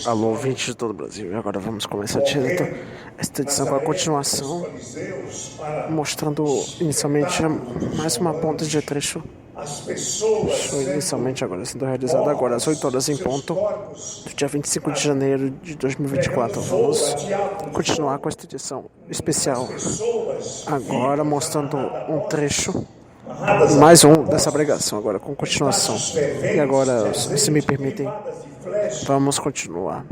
Alô, ouvintes de todo o Brasil. E agora vamos começar direto esta edição com a continuação, mostrando inicialmente mais uma ponta de trecho. Inicialmente agora sendo realizada agora às 8 horas em ponto, do dia 25 de janeiro de 2024. Vamos continuar com esta edição especial, agora mostrando um trecho, mais um dessa pregação, agora com continuação. E agora, se me permitem, vamos continuar.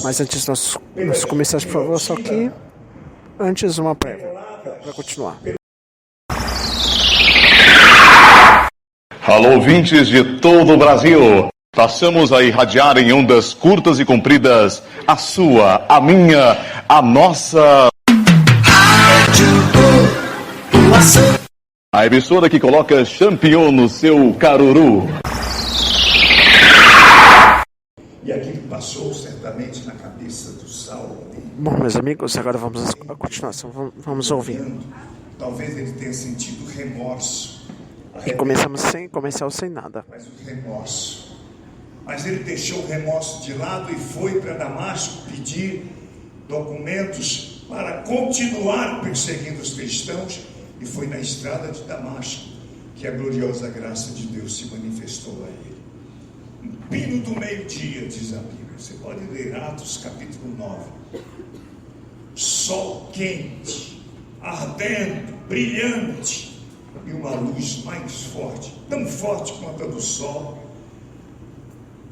Mas antes nós começarmos, por favor, só que antes uma prévia para continuar. Alô, ouvintes de todo o Brasil. Passamos a irradiar em ondas curtas e compridas a sua, a minha, a nossa... A emissora que coloca champignon no seu caruru. E aquilo passou certamente na cabeça do Saulo. Bom, meus amigos, agora vamos à continuação. Vamos ouvir. Talvez ele tenha sentido remorso. E começamos sem comercial, sem nada. Mas o remorso. Mas ele deixou o remorso de lado e foi para Damasco pedir documentos para continuar perseguindo os cristãos. E foi na estrada de Damasco que a gloriosa graça de Deus se manifestou a ele. No pino do meio-dia, diz a Bíblia. Você pode ler Atos capítulo 9. Sol quente, ardendo, brilhante, e uma luz mais forte, tão forte quanto a do sol,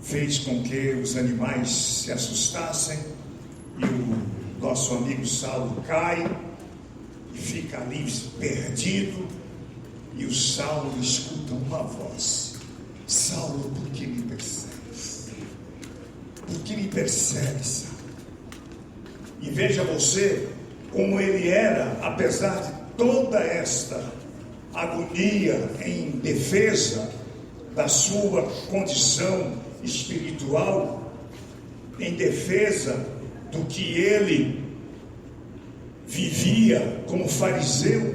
fez com que os animais se assustassem, e o nosso amigo Saulo cai e fica ali perdido, e o Saulo escuta uma voz: Saulo, por que me persegues? Por que me persegues, Saulo? E veja você como ele era, apesar de toda esta agonia em defesa da sua condição espiritual, em defesa do que ele vivia como fariseu,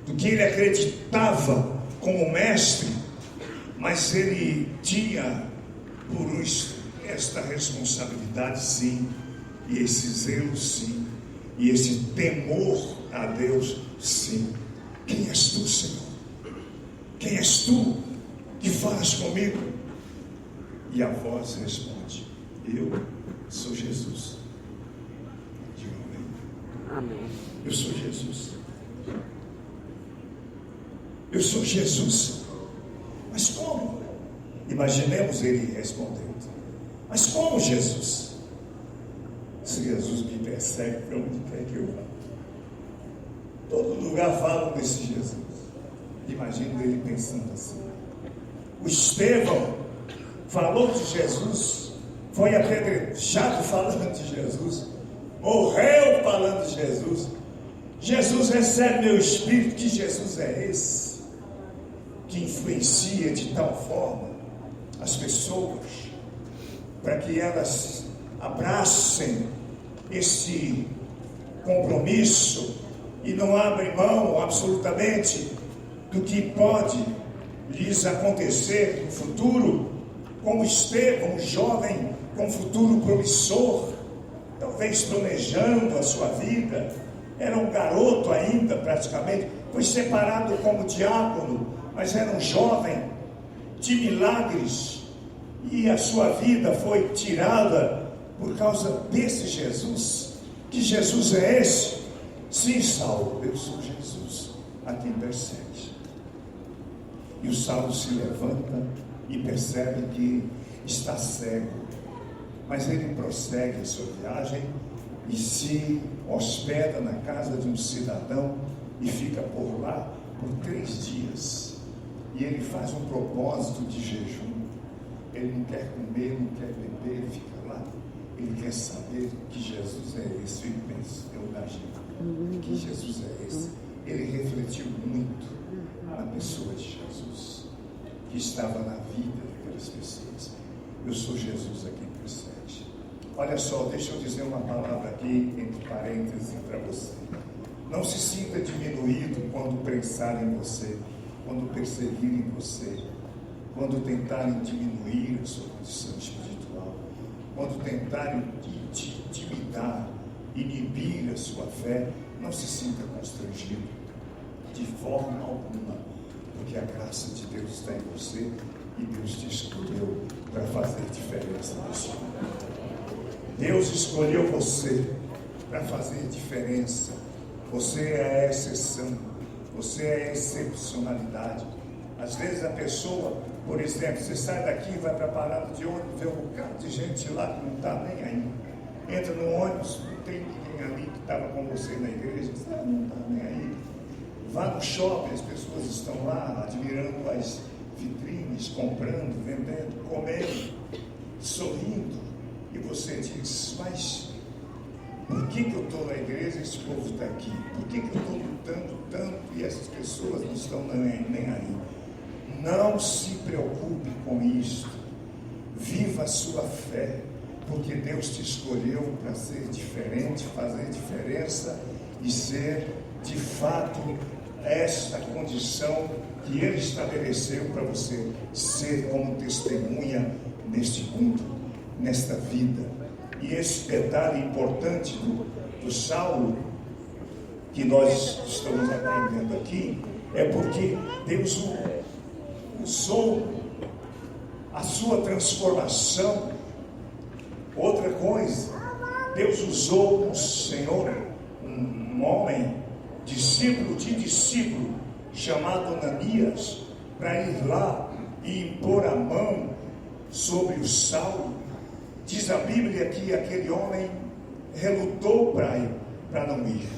do que ele acreditava como mestre, mas ele tinha por isso esta responsabilidade, sim, e esse zelo, sim, e esse temor a Deus, sim. Quem és tu, Senhor? Quem és tu que falas comigo? E a voz responde: eu sou Jesus. Diga amém. Amém. Eu sou Jesus. Eu sou Jesus. Mas como? Imaginemos ele respondendo: mas como, Jesus? Se Jesus me persegue, para onde quer que eu vá? Todo lugar falam desse Jesus. Imagino ele pensando assim. O Estevão falou de Jesus, foi apedrejado falando de Jesus, morreu falando de Jesus. Jesus recebe meu espírito. Que Jesus é esse que influencia de tal forma as pessoas para que elas abracem esse compromisso e não abrem mão absolutamente do que pode lhes acontecer no futuro, como Estevão, um jovem com futuro promissor, talvez planejando a sua vida, era um garoto ainda praticamente, foi separado como diácono, mas era um jovem de milagres, e a sua vida foi tirada por causa desse Jesus. Que Jesus é esse? Sim, Saulo, eu sou Jesus, a quem persegue. E o Saulo se levanta e percebe que está cego, mas ele prossegue a sua viagem e se hospeda na casa de um cidadão e fica por lá por 3 dias. E ele faz um propósito de jejum. Ele não quer comer, não quer beber, ele fica lá. Ele quer saber que Jesus é esse. Ele pensa, eu imagino, que Jesus é esse. Ele refletiu muito na pessoa de Jesus, que estava na vida daquelas pessoas. Eu sou Jesus a quem persegue. Olha só, deixa eu dizer uma palavra aqui, entre parênteses, para você. Não se sinta diminuído quando pensarem em você, quando perseguirem você, quando tentarem diminuir a sua condição espiritual. quando tentarem te intimidar, inibir a sua fé, não se sinta constrangido, de forma alguma, porque a graça de Deus está em você e Deus te escolheu para fazer diferença nesse mundo. Deus escolheu você para fazer diferença. Você é a exceção, você é a excepcionalidade. Às vezes a pessoa, por exemplo, você sai daqui, vai para a parada de ônibus, vê um bocado de gente lá que não está nem aí. Entra no ônibus, não tem ninguém ali que estava com você na igreja, você não está nem aí. Vá no shopping, as pessoas estão lá admirando as vitrines, comprando, vendendo, comendo, sorrindo. E você diz, mas por que eu estou na igreja e esse povo está aqui? Por que eu estou lutando tanto e essas pessoas não estão nem aí? Não se preocupe com isso. Viva a sua fé, porque Deus te escolheu para ser diferente, fazer diferença e ser, de fato, esta condição que Ele estabeleceu para você ser como testemunha neste mundo, nesta vida. E esse detalhe importante do Saulo, que nós estamos aprendendo aqui, é porque Deus usou a sua transformação. Outra coisa, Deus usou um Senhor, um homem, discípulo de discípulo, chamado Ananias, para ir lá e impor a mão sobre o Saulo. Diz a Bíblia que aquele homem relutou para não ir.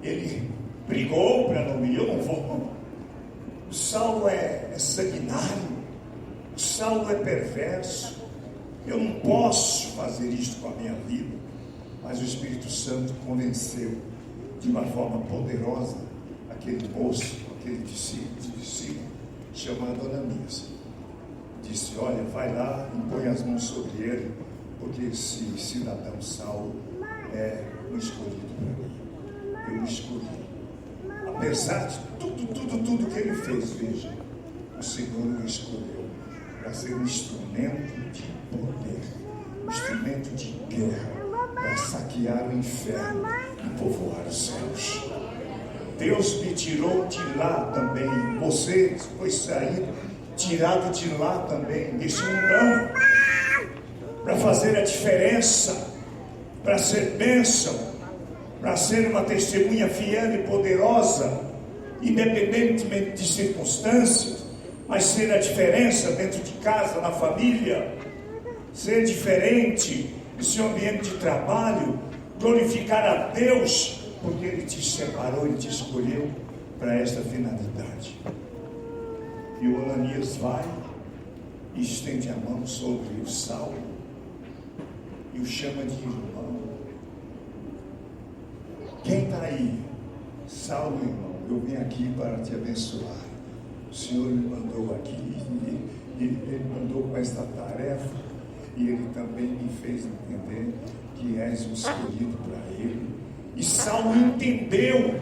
Ele brigou para não ir. Eu não vou. O Saulo é sanguinário. O Saulo é perverso. Eu não posso fazer isto com a minha vida. Mas o Espírito Santo convenceu de uma forma poderosa aquele moço, aquele discípulo chamado Ananias. Disse, olha, vai lá e põe as mãos sobre ele, porque esse cidadão Saulo é um escolhido para mim. Eu o escolhi. Apesar de tudo que ele fez, veja, o Senhor o escolheu para ser um instrumento de poder, um instrumento de guerra, para saquear o inferno e povoar os céus. Deus me tirou de lá também. Você foi saído, tirado de lá também, desse mundão, para fazer a diferença, para ser bênção, para ser uma testemunha fiel e poderosa, independentemente de circunstâncias, mas ser a diferença dentro de casa, na família, ser diferente no seu ambiente de trabalho, glorificar a Deus, porque Ele te separou, Ele te escolheu para esta finalidade. E o Ananias vai e estende a mão sobre o Saulo e o chama de irmão. Quem está aí? Saulo, irmão, eu vim aqui para te abençoar. O Senhor me mandou aqui, Ele mandou com esta tarefa, e Ele também me fez entender que és o escolhido para Ele. E Saulo entendeu.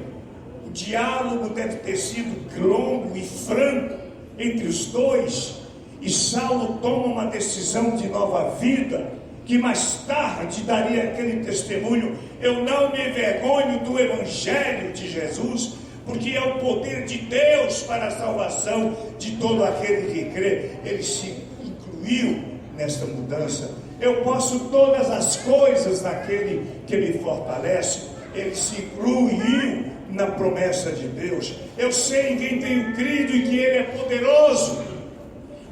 O diálogo deve ter sido longo e franco entre os dois, e Saulo toma uma decisão de nova vida, que mais tarde daria aquele testemunho: eu não me envergonho do Evangelho de Jesus, porque é o poder de Deus para a salvação de todo aquele que crê. Ele se incluiu nesta mudança. Eu posso todas as coisas naquele que me fortalece. Ele se incluiu na promessa de Deus. Eu sei em quem tenho crido e que Ele é poderoso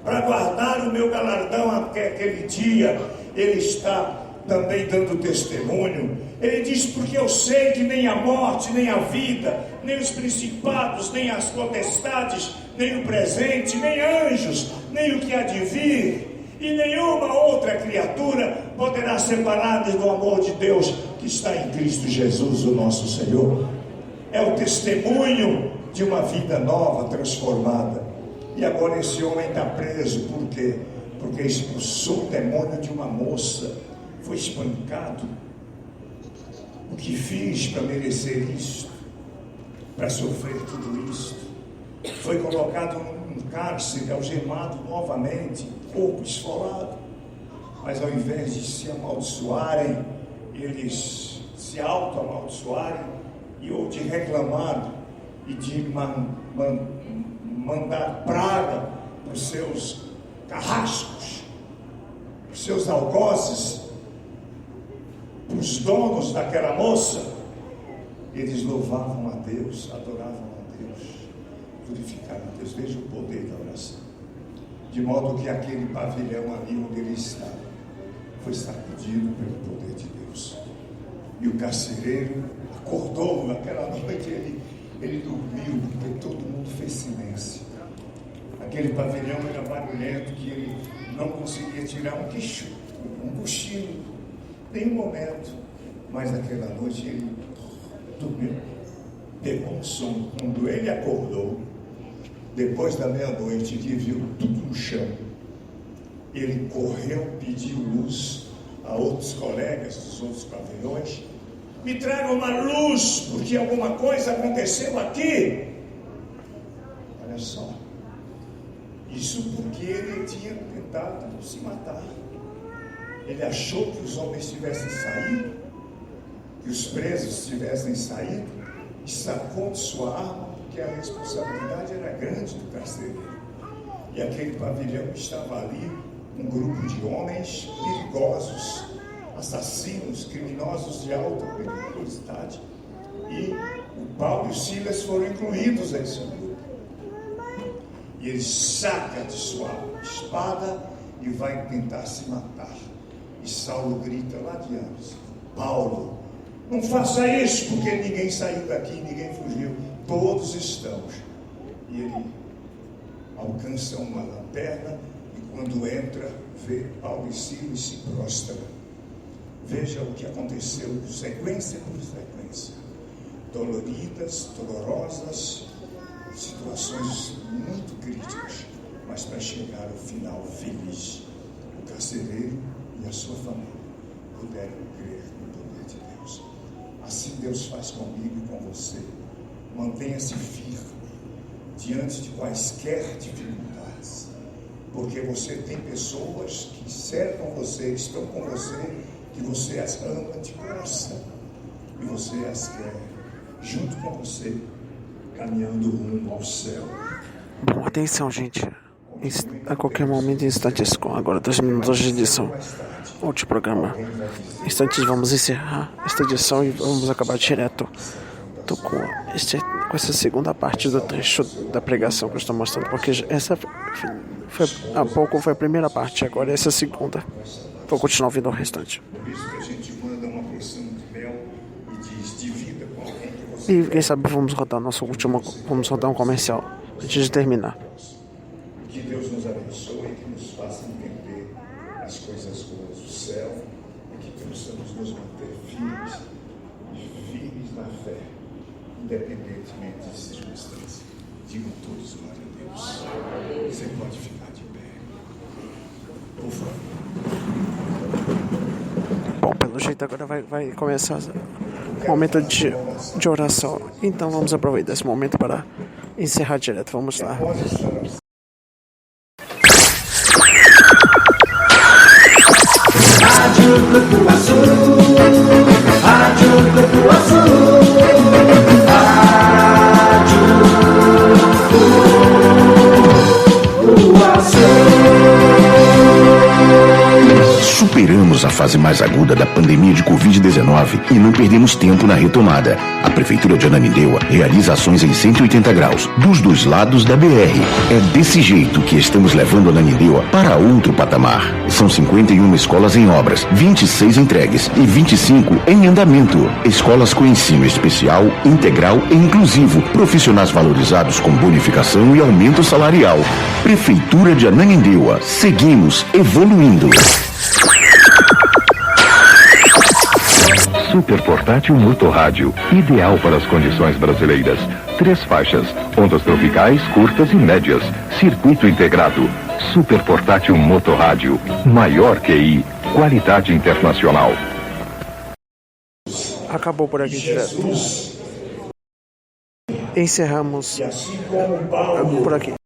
para guardar o meu galardão até aquele dia. Ele está também dando testemunho. Ele diz, porque eu sei que nem a morte, nem a vida, nem os principados, nem as potestades, nem o presente, nem anjos, nem o que há de vir, e nenhuma outra criatura poderá separar-nos do amor de Deus que está em Cristo Jesus, o nosso Senhor. É o testemunho de uma vida nova, transformada. E agora esse homem está preso. Por quê? Porque expulsou o demônio de uma moça, foi espancado. O que fiz para merecer isto, para sofrer tudo isto? Foi colocado num cárcere, algemado novamente, corpo esfolado. mas ao invés de se amaldiçoarem, eles se auto-amaldiçoarem ou de reclamar e de mandar praga para os seus carrascos, para os seus algozes, para os donos daquela moça, eles louvavam a Deus, adoravam a Deus, glorificavam a Deus. Veja o poder da oração. De modo que aquele pavilhão ali onde ele estava foi sacudido pelo poder de Deus. E o carcereiro acordou naquela noite, ele dormiu, porque todo mundo fez silêncio. Aquele pavilhão era barulhento, que ele não conseguia tirar um cochilo, nenhum momento. Mas naquela noite ele dormiu, pegou um sono. Quando ele acordou, depois da meia-noite, que viu tudo no chão, ele correu, pediu luz a outros colegas dos outros pavilhões. Me traga uma luz, porque alguma coisa aconteceu aqui. Olha só, isso porque ele tinha tentado se matar. Ele achou que os homens tivessem saído, que os presos tivessem saído, e sacou de sua arma, porque a responsabilidade era grande do carcereiro. E aquele pavilhão estava ali, um grupo de homens perigosos, assassinos, criminosos de alta periculosidade. E o Paulo e o Silas foram incluídos nesse grupo. E ele saca de sua espada e vai tentar se matar. E Saulo grita lá adiante: Paulo, não faça isso, porque ninguém saiu daqui, ninguém fugiu, todos estamos. E ele alcança uma lanterna e quando entra, vê Paulo e Silas e se prostra. Veja o que aconteceu, sequência por sequência. Doloridas, dolorosas, situações muito críticas, mas para chegar ao final feliz. O carcereiro e a sua família puderam crer no poder de Deus. Assim Deus faz comigo e com você. Mantenha-se firme diante de quaisquer dificuldades, porque você tem pessoas que cercam você, estão com você, que você as ama de coração e você as quer junto com você, caminhando rumo ao céu. Bom, atenção, gente. A qualquer momento, instantes, com agora 2 minutos de edição. Outro programa. Instantes, vamos encerrar esta edição e vamos acabar direto com essa segunda parte do trecho da pregação que eu estou mostrando, porque essa foi há pouco foi a primeira parte, agora essa é a segunda. Vou continuar ouvindo o restante. Por isso que a gente manda uma porção de mel e diz: divida com alguém que você. E quem sabe vamos rodar um comercial antes de terminar. Que Deus nos abençoe e que nos faça entender as coisas boas do céu e que possamos nos manter firmes na fé, independentemente das circunstâncias. Digam todos glória a Deus. Você pode ficar de pé, por favor. Bom, pelo jeito agora vai começar o momento de oração. Então vamos aproveitar esse momento para encerrar direto. Vamos lá. Rádio Grupo Azul, Rádio Grupo Azul, Rádio Grupo Azul. Superamos a fase mais aguda da pandemia de Covid-19 e não perdemos tempo na retomada. A Prefeitura de Ananindeua realiza ações em 180 graus, dos dois lados da BR. É desse jeito que estamos levando Ananindeua para outro patamar. São 51 escolas em obras, 26 entregues e 25 em andamento. Escolas com ensino especial, integral e inclusivo. Profissionais valorizados com bonificação e aumento salarial. Prefeitura de Ananindeua. Seguimos evoluindo. Super portátil motorrádio, ideal para as condições brasileiras. 3 faixas, ondas tropicais, curtas e médias. Circuito integrado. Super portátil motorrádio. Maior QI. Qualidade internacional. Acabou por aqui direto. Encerramos por aqui.